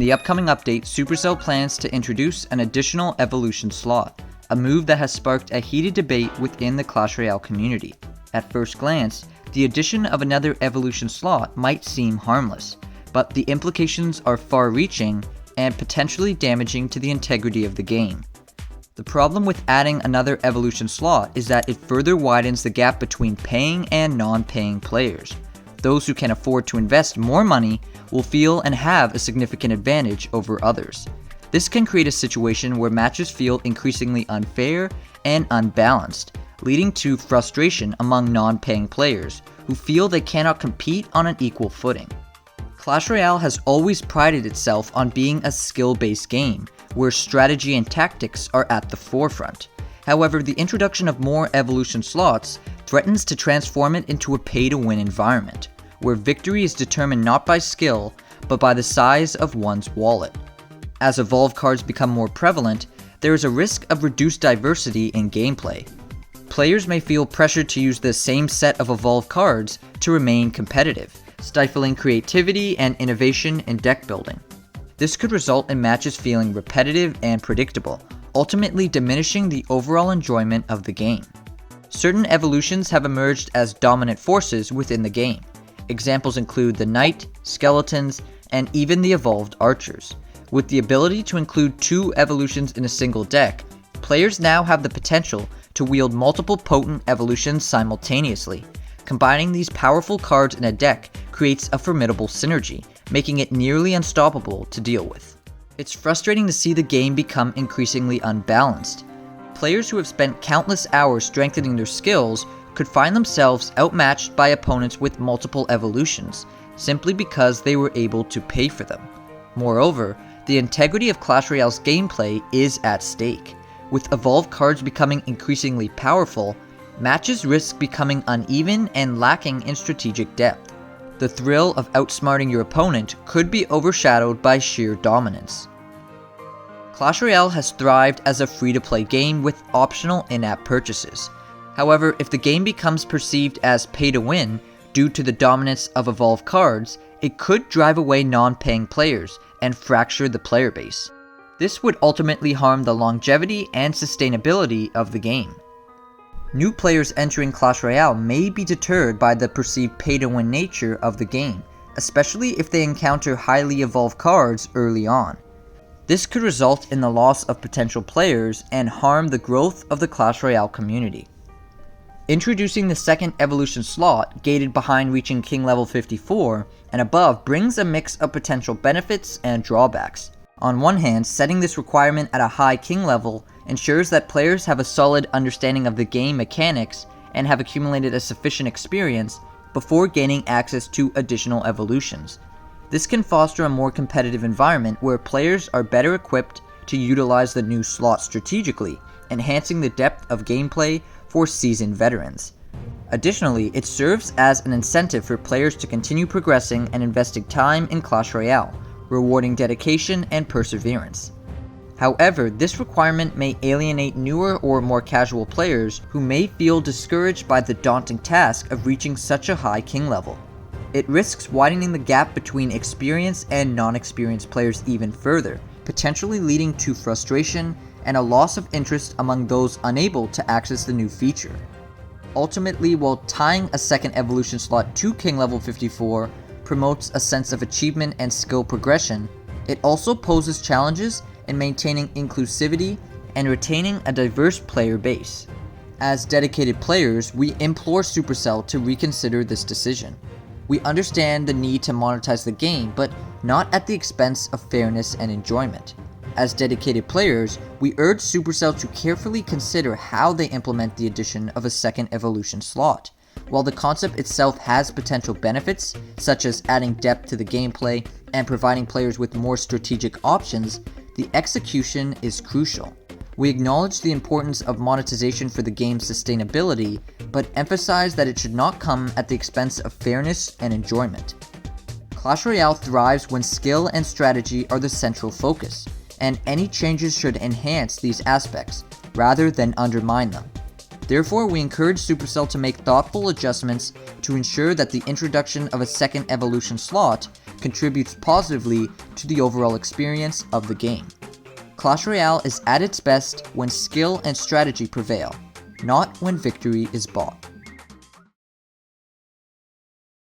the upcoming update, Supercell plans to introduce an additional evolution slot, a move that has sparked a heated debate within the Clash Royale community. At first glance, the addition of another evolution slot might seem harmless, but the implications are far-reaching and potentially damaging to the integrity of the game. The problem with adding another evolution slot is that it further widens the gap between paying and non-paying players. Those who can afford to invest more money will feel and have a significant advantage over others. This can create a situation where matches feel increasingly unfair and unbalanced, leading to frustration among non-paying players who feel they cannot compete on an equal footing. Clash Royale has always prided itself on being a skill-based game, where strategy and tactics are at the forefront. However, the introduction of more evolution slots threatens to transform it into a pay-to-win environment, where victory is determined not by skill, but by the size of one's wallet. As evolve cards become more prevalent, there is a risk of reduced diversity in gameplay. Players may feel pressured to use the same set of evolve cards to remain competitive, stifling creativity and innovation in deck building. This could result in matches feeling repetitive and predictable, ultimately diminishing the overall enjoyment of the game. Certain evolutions have emerged as dominant forces within the game. Examples include the Knight, Skeletons, and even the evolved Archers. With the ability to include 2 evolutions in a single deck, players now have the potential to wield multiple potent evolutions simultaneously. Combining these powerful cards in a deck creates a formidable synergy, making it nearly unstoppable to deal with. It's frustrating to see the game become increasingly unbalanced. Players who have spent countless hours strengthening their skills could find themselves outmatched by opponents with multiple evolutions, simply because they were able to pay for them. Moreover, the integrity of Clash Royale's gameplay is at stake. With evolved cards becoming increasingly powerful, matches risk becoming uneven and lacking in strategic depth. The thrill of outsmarting your opponent could be overshadowed by sheer dominance. Clash Royale has thrived as a free-to-play game with optional in-app purchases. However, if the game becomes perceived as pay-to-win due to the dominance of evolved cards, it could drive away non-paying players and fracture the player base. This would ultimately harm the longevity and sustainability of the game. New players entering Clash Royale may be deterred by the perceived pay-to-win nature of the game, especially if they encounter highly evolved cards early on. This could result in the loss of potential players and harm the growth of the Clash Royale community. Introducing the second evolution slot, gated behind reaching King level 54 and above, brings a mix of potential benefits and drawbacks. On one hand, setting this requirement at a high King level ensures that players have a solid understanding of the game mechanics and have accumulated a sufficient experience before gaining access to additional evolutions. This can foster a more competitive environment where players are better equipped to utilize the new slot strategically, enhancing the depth of gameplay for seasoned veterans. Additionally, it serves as an incentive for players to continue progressing and investing time in Clash Royale, rewarding dedication and perseverance. However, this requirement may alienate newer or more casual players who may feel discouraged by the daunting task of reaching such a high King level. It risks widening the gap between experienced and non-experienced players even further, potentially leading to frustration and a loss of interest among those unable to access the new feature. Ultimately, while tying a second evolution slot to King level 54 promotes a sense of achievement and skill progression, it also poses challenges in maintaining inclusivity and retaining a diverse player base. As dedicated players, we implore Supercell to reconsider this decision. We understand the need to monetize the game, but not at the expense of fairness and enjoyment. As dedicated players, we urge Supercell to carefully consider how they implement the addition of a second evolution slot. While the concept itself has potential benefits, such as adding depth to the gameplay and providing players with more strategic options, the execution is crucial. We acknowledge the importance of monetization for the game's sustainability, but emphasize that it should not come at the expense of fairness and enjoyment. Clash Royale thrives when skill and strategy are the central focus, and any changes should enhance these aspects, rather than undermine them. Therefore, we encourage Supercell to make thoughtful adjustments to ensure that the introduction of a second evolution slot contributes positively to the overall experience of the game. Clash Royale is at its best when skill and strategy prevail, not when victory is bought.